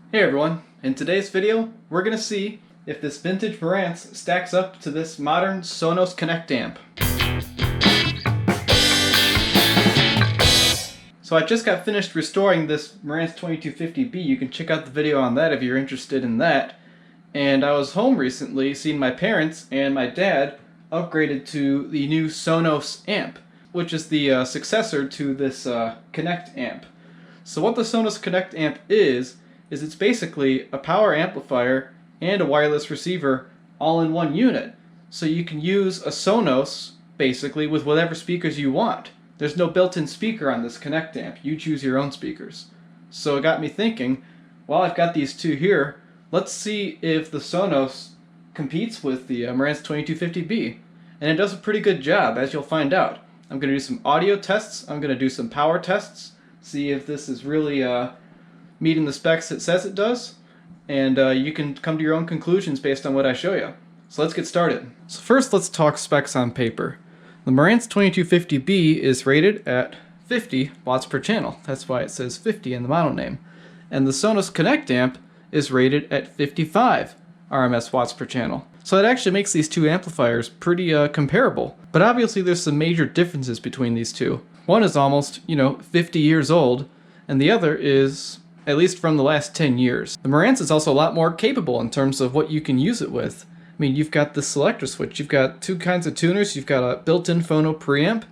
Hey everyone, in today's video we're going to see if this vintage Marantz stacks up to this modern Sonos Connect amp. So I just got finished restoring this Marantz 2250B. You can check out the video on that if you're interested in that. And I was home recently seeing my parents and my dad upgraded to the new Sonos amp, which is the successor to this Connect amp. So what the Sonos Connect amp is it's basically a power amplifier and a wireless receiver all in one unit. So you can use a Sonos basically with whatever speakers you want. There's no built-in speaker on this Connect amp. You choose your own speakers. So it got me thinking, well, I've got these two here. Let's see if the Sonos competes with the Marantz 2250B. And it does a pretty good job, as you'll find out. I'm going to do some audio tests. I'm going to do some power tests. See if this is really meeting the specs it says it does, and you can come to your own conclusions based on what I show you. So let's get started. So first let's talk specs on paper. The Marantz 2250B is rated at 50 watts per channel. That's why it says 50 in the model name. And the Sonos Connect amp is rated at 55 RMS watts per channel. So it actually makes these two amplifiers pretty comparable. But obviously there's some major differences between these two. One is almost, 50 years old, and the other is at least from the last 10 years. The Marantz is also a lot more capable in terms of what you can use it with. I mean, you've got the selector switch, you've got two kinds of tuners, you've got a built-in phono preamp,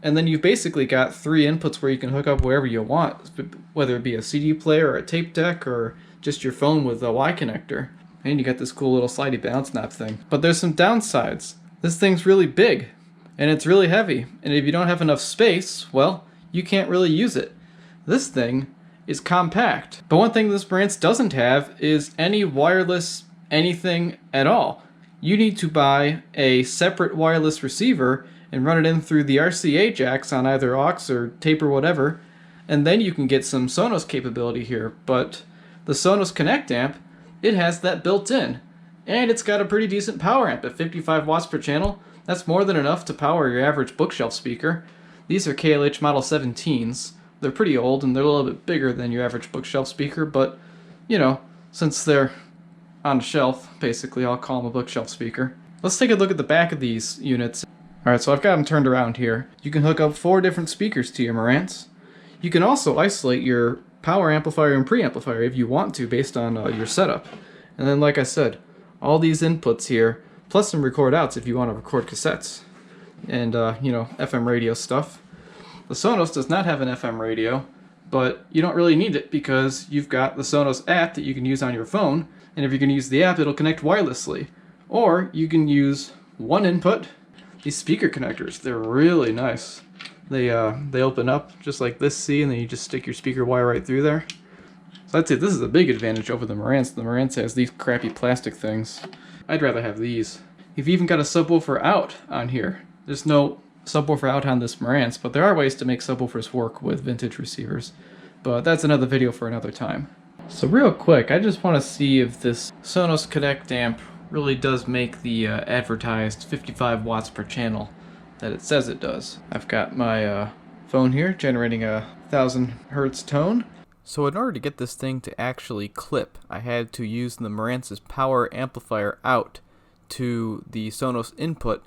and then you've basically got three inputs where you can hook up wherever you want, whether it be a CD player or a tape deck or just your phone with a Y connector. And you got this cool little slidey balance knob thing. But there's some downsides. This thing's really big, and it's really heavy, and if you don't have enough space, well, you can't really use it. This thing is compact. But one thing this Marantz doesn't have is any wireless anything at all. You need to buy a separate wireless receiver and run it in through the RCA jacks on either aux or tape or whatever, and then you can get some Sonos capability here. But the Sonos Connect amp, it has that built in, and it's got a pretty decent power amp at 55 watts per channel. That's more than enough to power your average bookshelf speaker. These are KLH Model 17s. They're pretty old and they're a little bit bigger than your average bookshelf speaker, but, since they're on a shelf, basically, I'll call them a bookshelf speaker. Let's take a look at the back of these units. Alright, so I've got them turned around here. You can hook up 4 different speakers to your Marantz. You can also isolate your power amplifier and preamplifier if you want to, based on your setup. And then, like I said, all these inputs here, plus some record outs if you want to record cassettes. And, FM radio stuff. The Sonos does not have an FM radio, but you don't really need it because you've got the Sonos app that you can use on your phone, and if you're going to use the app, it'll connect wirelessly. Or you can use one input. These speaker connectors, they're really nice. They open up just like this, see, and then you just stick your speaker wire right through there. So I'd say this is a big advantage over the Marantz. The Marantz has these crappy plastic things. I'd rather have these. You've even got a subwoofer out on here. There's no subwoofer out on this Marantz, but there are ways to make subwoofers work with vintage receivers. But that's another video for another time. So real quick, I just want to see if this Sonos Connect amp really does make the advertised 55 watts per channel that it says it does. I've got my phone here generating a 1000 hertz tone. So in order to get this thing to actually clip, I had to use the Marantz's power amplifier out to the Sonos input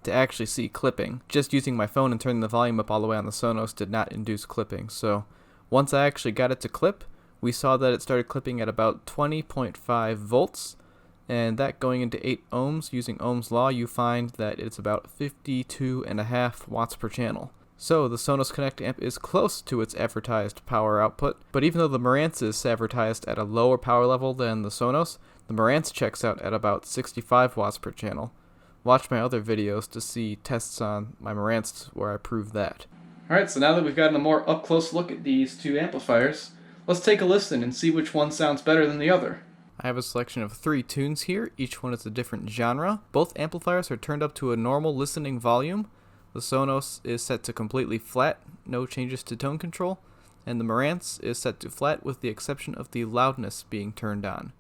to actually see clipping. Just using my phone and turning the volume up all the way on the Sonos did not induce clipping. So once I actually got it to clip, we saw that it started clipping at about 20.5 volts, and that going into 8 ohms, using Ohm's law, you find that it's about 52.5 watts per channel. So the Sonos Connect amp is close to its advertised power output, but even though the Marantz is advertised at a lower power level than the Sonos, the Marantz checks out at about 65 watts per channel. Watch my other videos to see tests on my Marantz where I prove that. Alright, so now that we've gotten a more up-close look at these two amplifiers, let's take a listen and see which one sounds better than the other. I have a selection of 3 tunes here. Each one is a different genre. Both amplifiers are turned up to a normal listening volume. The Sonos is set to completely flat, no changes to tone control, and the Marantz is set to flat with the exception of the loudness being turned on.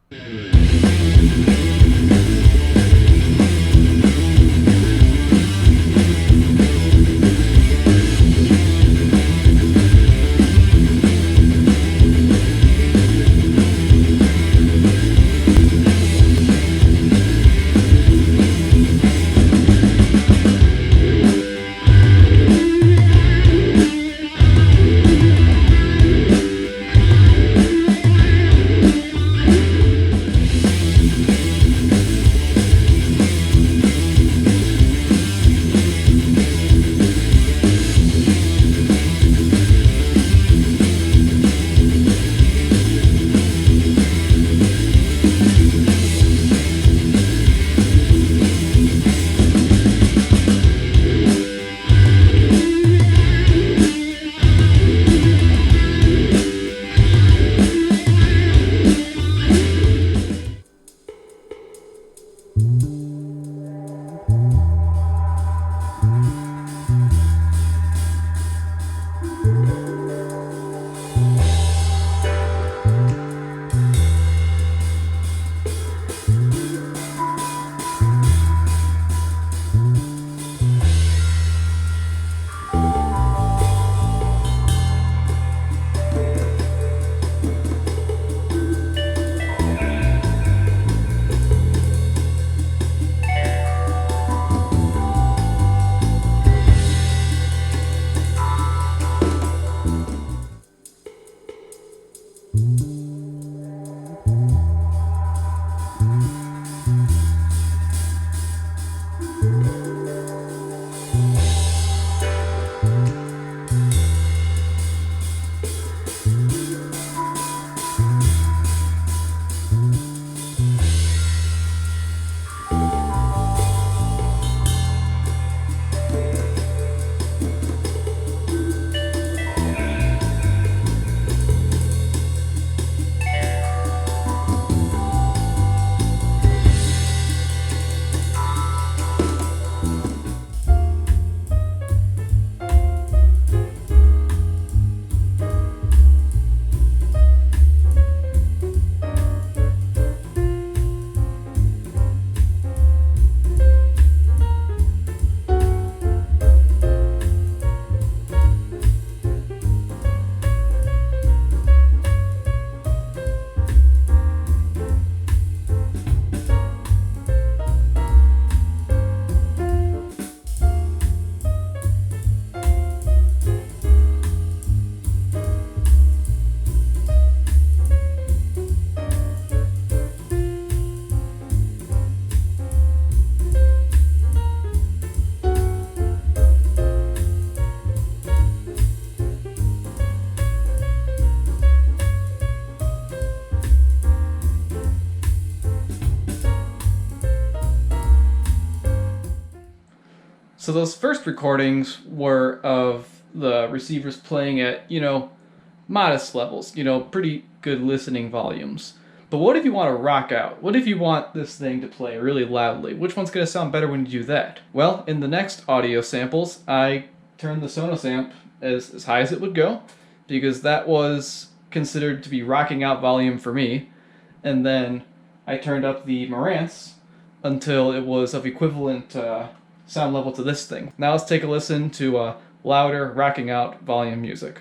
So those first recordings were of the receivers playing at, modest levels, pretty good listening volumes. But what if you want to rock out? What if you want this thing to play really loudly? Which one's going to sound better when you do that? Well, in the next audio samples, I turned the Sonos amp as high as it would go, because that was considered to be rocking out volume for me. And then I turned up the Marantz until it was of equivalent sound level to this thing. Now let's take a listen to louder, rocking out volume music.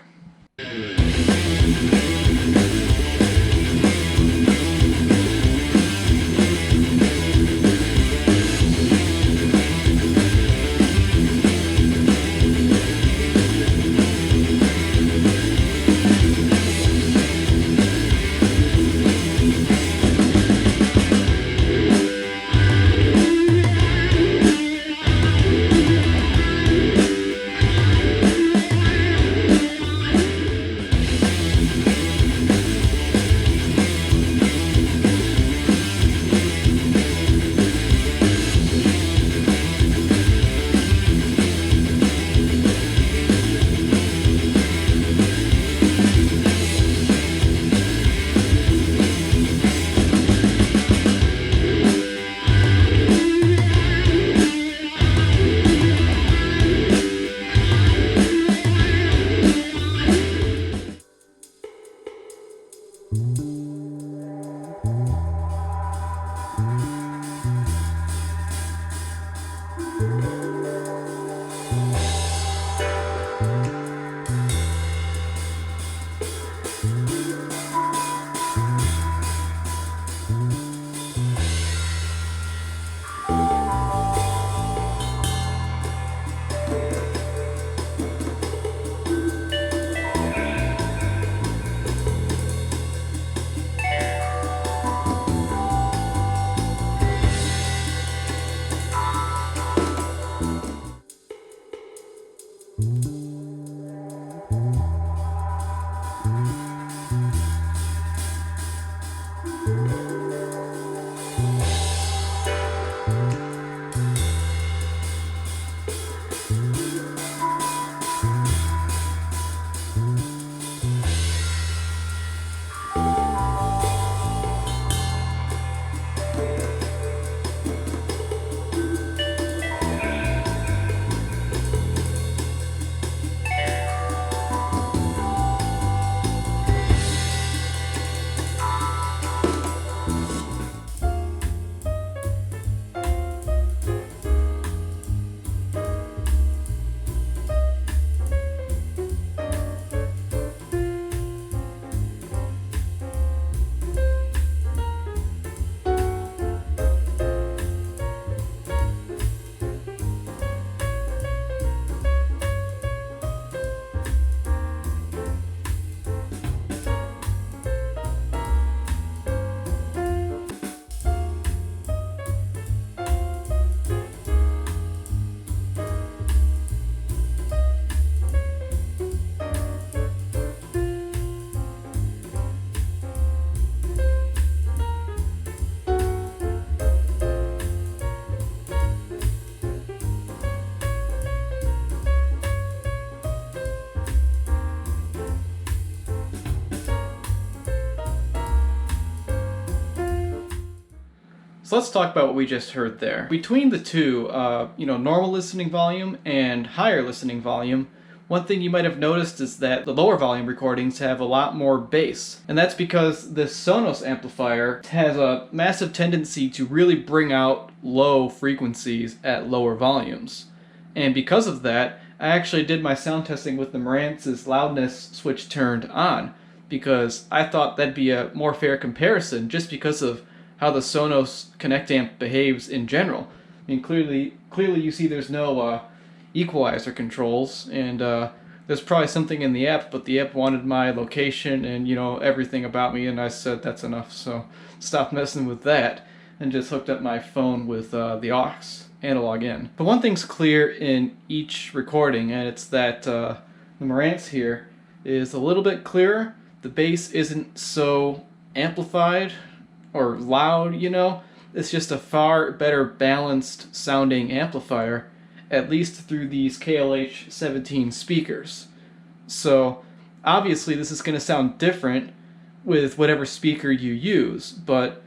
So let's talk about what we just heard there. Between the two, normal listening volume and higher listening volume, one thing you might have noticed is that the lower volume recordings have a lot more bass. And that's because this Sonos amplifier has a massive tendency to really bring out low frequencies at lower volumes. And because of that, I actually did my sound testing with the Marantz's loudness switch turned on, because I thought that'd be a more fair comparison just because of how the Sonos Connect amp behaves in general. I mean, clearly you see there's no equalizer controls, and there's probably something in the app, but the app wanted my location and everything about me, and I said that's enough, so stopped messing with that and just hooked up my phone with the aux analog in. But one thing's clear in each recording, and it's that the Marantz here is a little bit clearer. The bass isn't so amplified or loud, It's just a far better balanced sounding amplifier. at least through these KLH-17 speakers. So obviously this is going to sound different with whatever speaker you use, but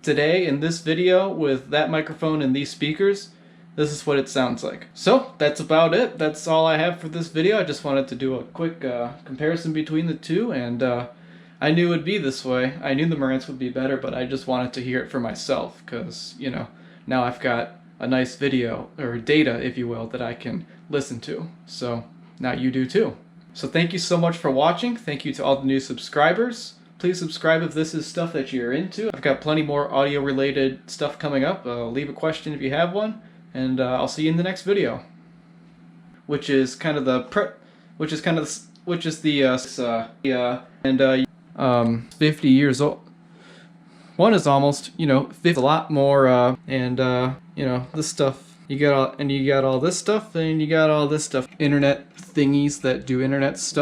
today in this video with that microphone and these speakers, this is what it sounds like. So that's about it. That's all I have for this video. I just wanted to do a quick comparison between the two, and I knew it would be this way. I knew the Marantz would be better, but I just wanted to hear it for myself because, you know, now I've got a nice video, or data if you will, that I can listen to. So now you do too. So thank you so much for watching. Thank you to all the new subscribers. Please subscribe if this is stuff that you're into. I've got plenty more audio related stuff coming up. Leave a question if you have one. And I'll see you in the next video, which is kind of the 50 years old. One is almost, you know, 50, a lot more, you know, this stuff. You got all this stuff, and you got all this stuff. Internet thingies that do internet stuff.